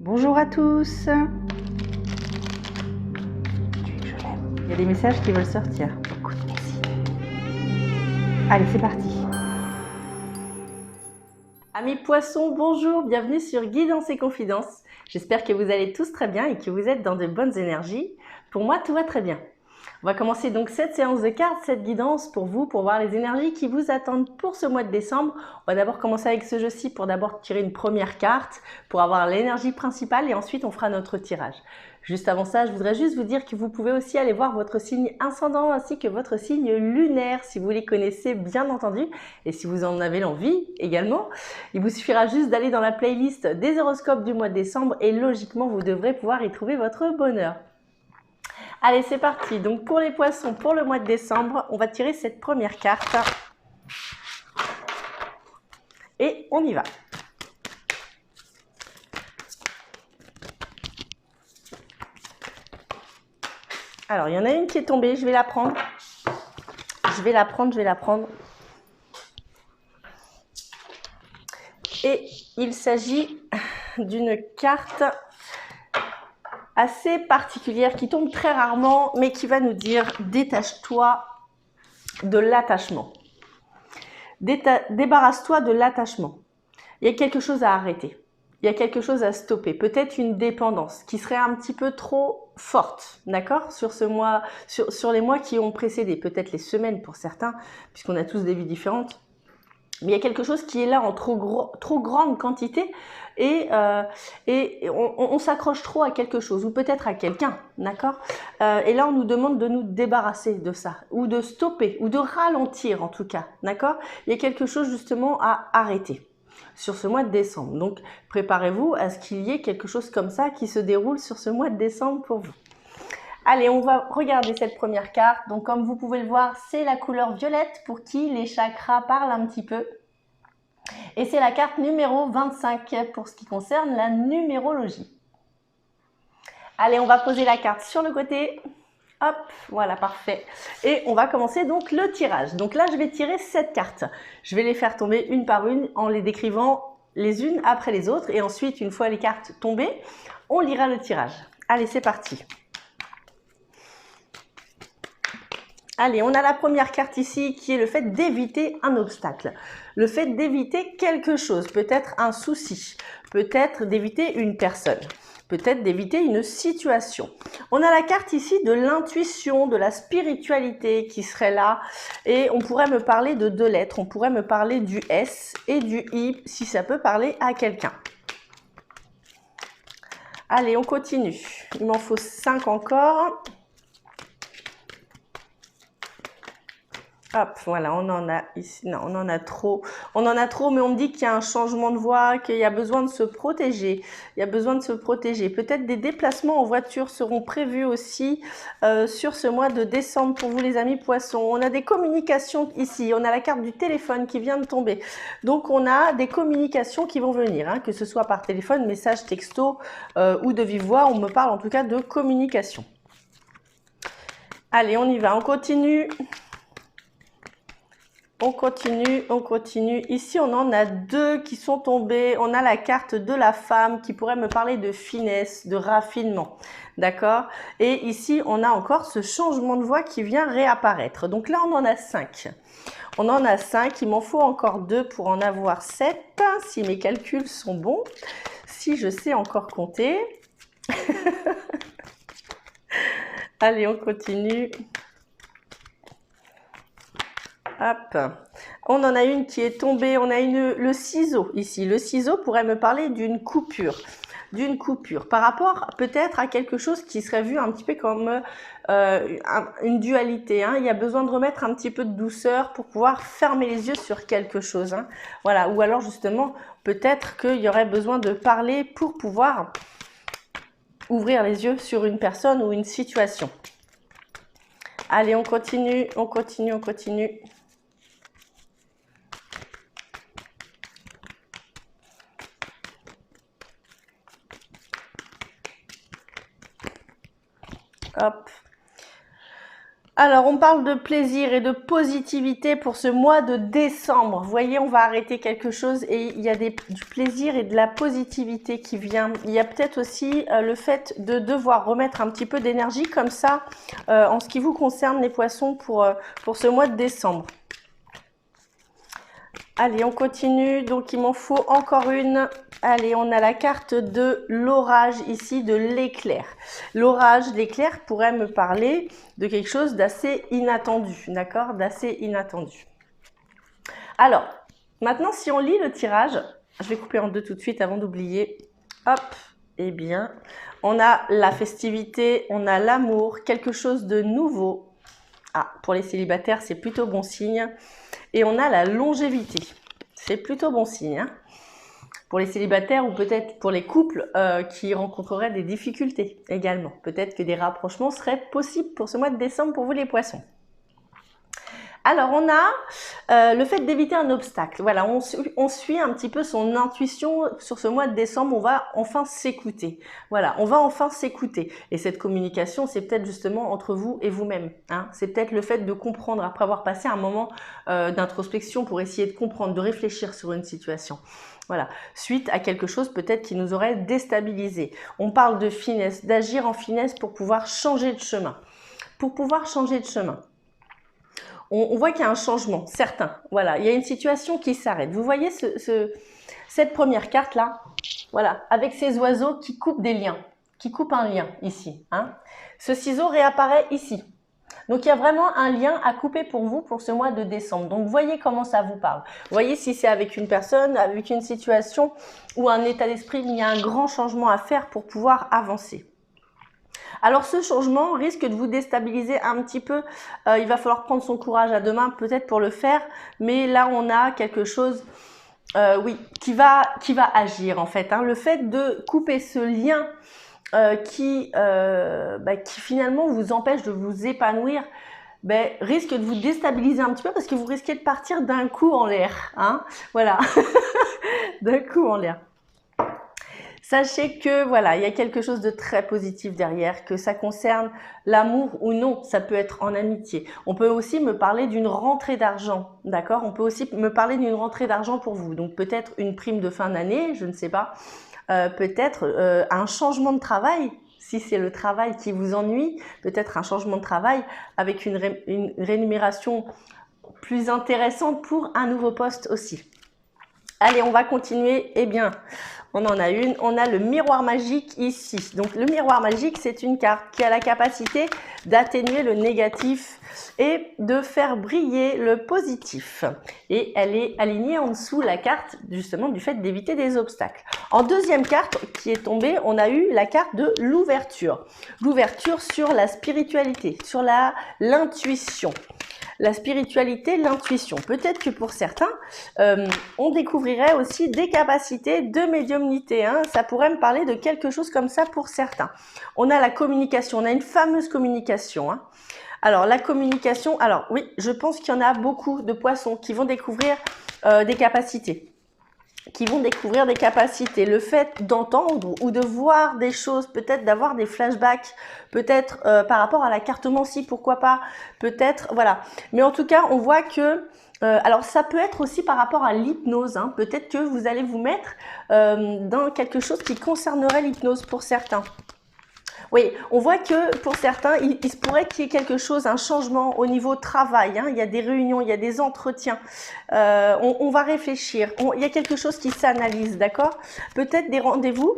Bonjour à tous. Il y a des messages qui veulent sortir. Écoute, merci. Allez, c'est parti. Amis poissons, bonjour, bienvenue sur Guidance et Confidences. J'espère que vous allez tous très bien et que vous êtes dans de bonnes énergies. Pour moi, tout va très bien. On va commencer donc cette séance de cartes, cette guidance pour vous, pour voir les énergies qui vous attendent pour ce mois de décembre. On va d'abord commencer avec ce jeu-ci pour d'abord tirer une première carte, pour avoir l'énergie principale et ensuite on fera notre tirage. Juste avant ça, je voudrais juste vous dire que vous pouvez aussi aller voir votre signe ascendant ainsi que votre signe lunaire si vous les connaissez bien entendu et si vous en avez l'envie également. Il vous suffira juste d'aller dans la playlist des horoscopes du mois de décembre et logiquement vous devrez pouvoir y trouver votre bonheur. Allez, c'est parti. Donc pour les poissons, pour le mois de décembre, on va tirer cette première carte. Et on y va. Alors, il y en a une qui est tombée, je vais la prendre. Je vais la prendre. Et il s'agit d'une carte assez particulière qui tombe très rarement, mais qui va nous dire « Détache-toi de l'attachement ». Débarrasse-toi de l'attachement. Il y a quelque chose à arrêter. Il y a quelque chose à stopper. Peut-être une dépendance qui serait un petit peu trop forte, d'accord, sur ce mois, sur les mois qui ont précédé, peut-être les semaines pour certains, puisqu'on a tous des vies différentes. Mais il y a quelque chose qui est là en trop grande quantité et on s'accroche trop à quelque chose ou peut-être à quelqu'un, d'accord, et là on nous demande de nous débarrasser de ça ou de stopper ou de ralentir en tout cas, d'accord. Il y a quelque chose justement à arrêter sur ce mois de décembre. Donc préparez-vous à ce qu'il y ait quelque chose comme ça qui se déroule sur ce mois de décembre pour vous. Allez, on va regarder cette première carte. Donc, comme vous pouvez le voir, c'est la couleur violette pour qui les chakras parlent un petit peu. Et c'est la carte numéro 25 pour ce qui concerne la numérologie. Allez, on va poser la carte sur le côté. Hop, voilà, parfait. Et on va commencer donc le tirage. Donc là, je vais tirer 7 cartes. Je vais les faire tomber une par une en les décrivant les unes après les autres. Et ensuite, une fois les cartes tombées, on lira le tirage. Allez, c'est parti. Allez, on a la première carte ici qui est le fait d'éviter un obstacle. Le fait d'éviter quelque chose, peut-être un souci, peut-être d'éviter une personne, peut-être d'éviter une situation. On a la carte ici de l'intuition, de la spiritualité qui serait là et on pourrait me parler de deux lettres. On pourrait me parler du S et du I si ça peut parler à quelqu'un. Allez, on continue. Il m'en faut 5 encore. Hop, voilà, on en a ici, non, on en a trop, mais on me dit qu'il y a un changement de voie, qu'il y a besoin de se protéger, Peut-être des déplacements en voiture seront prévus aussi sur ce mois de décembre pour vous les amis poissons. On a des communications ici, on a la carte du téléphone qui vient de tomber. Donc on a des communications qui vont venir, hein, que ce soit par téléphone, message, texto ou de vive voix, on me parle en tout cas de communication. Allez, on y va, on continue. On continue. Ici, on en a 2 qui sont tombés. On a la carte de la femme qui pourrait me parler de finesse, de raffinement. D'accord? Et ici, on a encore ce changement de voix qui vient réapparaître. Donc là, on en a 5. On en a 5. Il m'en faut encore 2 pour en avoir 7. Si mes calculs sont bons. Si je sais encore compter. Allez, on continue. Hop. On en a une qui est tombée, on a le ciseau ici. Le ciseau pourrait me parler d'une coupure. Par rapport peut-être à quelque chose qui serait vu un petit peu comme une dualité. Hein. Il y a besoin de remettre un petit peu de douceur pour pouvoir fermer les yeux sur quelque chose. Hein. Voilà. Ou alors justement, peut-être qu'il y aurait besoin de parler pour pouvoir ouvrir les yeux sur une personne ou une situation. Allez, on continue. Hop. Alors, on parle de plaisir et de positivité pour ce mois de décembre. Vous voyez, on va arrêter quelque chose et il y a du plaisir et de la positivité qui vient. Il y a peut-être aussi le fait de devoir remettre un petit peu d'énergie comme ça en ce qui vous concerne, les poissons, pour ce mois de décembre. Allez, on continue. Donc, il m'en faut encore une. Allez, on a la carte de l'orage ici, de l'éclair. L'orage, l'éclair pourrait me parler de quelque chose d'assez inattendu, d'accord? D'assez inattendu. Alors, maintenant, si on lit le tirage, je vais couper en deux tout de suite avant d'oublier. Hop, eh bien, on a la festivité, on a l'amour, quelque chose de nouveau. Ah, pour les célibataires, c'est plutôt bon signe. Et on a la longévité. C'est plutôt bon signe. Hein, pour les célibataires ou peut-être pour les couples qui rencontreraient des difficultés également. Peut-être que des rapprochements seraient possibles pour ce mois de décembre pour vous les poissons. Alors, on a le fait d'éviter un obstacle. Voilà, on suit un petit peu son intuition sur ce mois de décembre. On va enfin s'écouter. Voilà, on va enfin s'écouter. Et cette communication, c'est peut-être justement entre vous et vous-même. Hein. C'est peut-être le fait de comprendre, après avoir passé un moment d'introspection pour essayer de comprendre, de réfléchir sur une situation. Voilà, suite à quelque chose peut-être qui nous aurait déstabilisé. On parle de finesse, d'agir en finesse pour pouvoir changer de chemin. Pour pouvoir changer de chemin. On voit qu'il y a un changement, certain. Voilà, il y a une situation qui s'arrête. Vous voyez cette première carte-là, voilà, avec ces oiseaux qui coupent des liens, qui coupent un lien ici. Hein. Ce ciseau réapparaît ici. Donc, il y a vraiment un lien à couper pour vous pour ce mois de décembre. Donc, voyez comment ça vous parle. Voyez si c'est avec une personne, avec une situation ou un état d'esprit, il y a un grand changement à faire pour pouvoir avancer. Alors ce changement risque de vous déstabiliser un petit peu, il va falloir prendre son courage à deux mains peut-être pour le faire, mais là on a quelque chose oui, qui va agir en fait. Hein. Le fait de couper ce lien qui finalement vous empêche de vous épanouir, risque de vous déstabiliser un petit peu parce que vous risquez de partir d'un coup en l'air. Hein. Voilà, d'un coup en l'air. Sachez que voilà, il y a quelque chose de très positif derrière, que ça concerne l'amour ou non, ça peut être en amitié. On peut aussi me parler d'une rentrée d'argent, d'accord? On peut aussi me parler d'une rentrée d'argent pour vous. Donc peut-être une prime de fin d'année, je ne sais pas. Peut-être un changement de travail, si c'est le travail qui vous ennuie, peut-être un changement de travail avec une rémunération plus intéressante pour un nouveau poste aussi. Allez, on va continuer. Eh bien, on en a une. On a le miroir magique ici. Donc, le miroir magique, c'est une carte qui a la capacité d'atténuer le négatif et de faire briller le positif. Et elle est alignée en dessous la carte, justement, du fait d'éviter des obstacles. En deuxième carte qui est tombée, on a eu la carte de l'ouverture. L'ouverture sur la spiritualité, sur l'intuition. La spiritualité, l'intuition. Peut-être que pour certains, on découvrirait aussi des capacités de médiumnité. Hein. Ça pourrait me parler de quelque chose comme ça pour certains. On a la communication, on a une fameuse communication. Hein. Alors, la communication, alors oui, je pense qu'il y en a beaucoup de poissons qui vont découvrir des capacités. Le fait d'entendre ou de voir des choses, peut-être d'avoir des flashbacks, peut-être par rapport à la cartomancie, pourquoi pas, peut-être, voilà. Mais en tout cas, on voit que, alors ça peut être aussi par rapport à l'hypnose, hein. Peut-être que vous allez vous mettre dans quelque chose qui concernerait l'hypnose pour certains. Oui, on voit que pour certains, il se pourrait qu'il y ait quelque chose, un changement au niveau travail. Hein. Il y a des réunions, il y a des entretiens. On va réfléchir. Il y a quelque chose qui s'analyse, d'accord? Peut-être des rendez-vous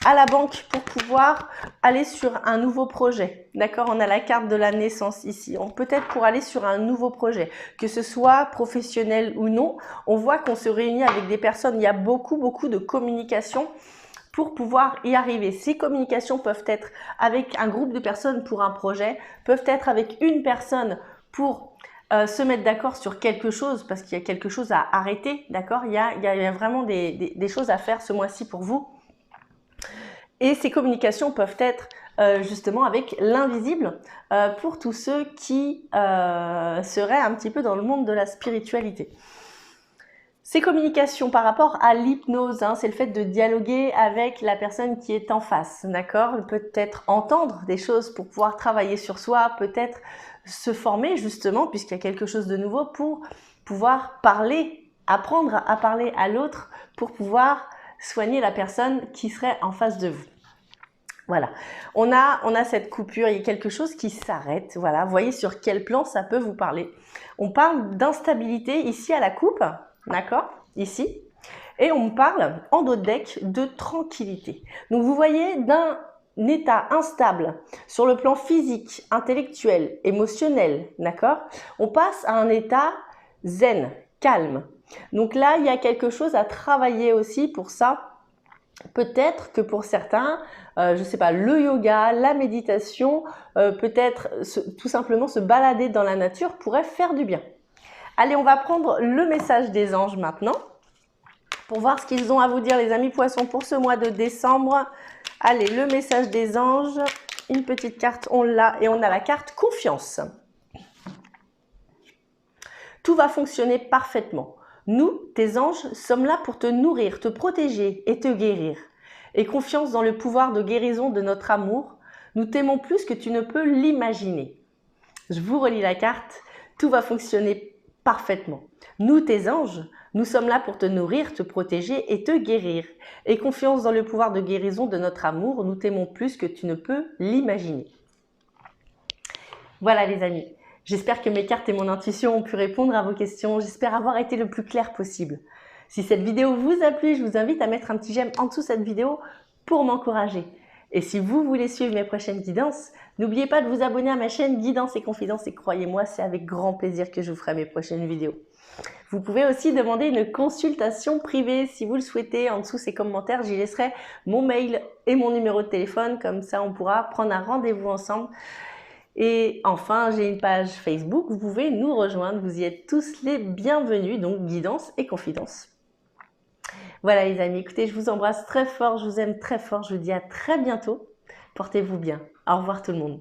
à la banque pour pouvoir aller sur un nouveau projet. D'accord? On a la carte de la naissance ici. Peut-être pour aller sur un nouveau projet, que ce soit professionnel ou non. On voit qu'on se réunit avec des personnes. Il y a beaucoup de communication pour pouvoir y arriver. Ces communications peuvent être avec un groupe de personnes pour un projet, peuvent être avec une personne pour se mettre d'accord sur quelque chose parce qu'il y a quelque chose à arrêter, d'accord? Il y a vraiment des choses à faire ce mois-ci pour vous. Et ces communications peuvent être justement avec l'invisible pour tous ceux qui seraient un petit peu dans le monde de la spiritualité. Ces communications par rapport à l'hypnose, hein, c'est le fait de dialoguer avec la personne qui est en face, d'accord? Peut-être entendre des choses pour pouvoir travailler sur soi, peut-être se former justement, puisqu'il y a quelque chose de nouveau, pour pouvoir parler, apprendre à parler à l'autre, pour pouvoir soigner la personne qui serait en face de vous. Voilà, on a cette coupure, il y a quelque chose qui s'arrête, voilà, vous voyez sur quel plan ça peut vous parler. On parle d'instabilité ici à la coupe, d'accord, ici, et on parle en dos de deck de tranquillité. Donc vous voyez d'un état instable sur le plan physique, intellectuel, émotionnel, d'accord, on passe à un état zen, calme. Donc là, il y a quelque chose à travailler aussi pour ça. Peut-être que pour certains, je ne sais pas, le yoga, la méditation, peut-être tout simplement se balader dans la nature pourrait faire du bien. Allez, on va prendre le message des anges maintenant pour voir ce qu'ils ont à vous dire, les amis poissons, pour ce mois de décembre. Allez, le message des anges, une petite carte, on l'a, et on a la carte confiance. Tout va fonctionner parfaitement. Nous, tes anges, sommes là pour te nourrir, te protéger et te guérir. Aie confiance dans le pouvoir de guérison de notre amour. Nous t'aimons plus que tu ne peux l'imaginer. Je vous relis la carte. Tout va fonctionner parfaitement. Nous, tes anges, nous sommes là pour te nourrir, te protéger et te guérir. Aie confiance dans le pouvoir de guérison de notre amour. Nous t'aimons plus que tu ne peux l'imaginer. Voilà les amis. J'espère que mes cartes et mon intuition ont pu répondre à vos questions. J'espère avoir été le plus clair possible. Si cette vidéo vous a plu, je vous invite à mettre un petit j'aime en dessous de cette vidéo pour m'encourager. Et si vous voulez suivre mes prochaines guidances, n'oubliez pas de vous abonner à ma chaîne Guidance et Confidences et croyez-moi, c'est avec grand plaisir que je vous ferai mes prochaines vidéos. Vous pouvez aussi demander une consultation privée si vous le souhaitez. En dessous ces commentaires, j'y laisserai mon mail et mon numéro de téléphone. Comme ça, on pourra prendre un rendez-vous ensemble. Et enfin, j'ai une page Facebook, vous pouvez nous rejoindre, vous y êtes tous les bienvenus, donc Guidance et Confidences. Voilà les amis, écoutez, je vous embrasse très fort, je vous aime très fort, je vous dis à très bientôt, portez-vous bien, au revoir tout le monde.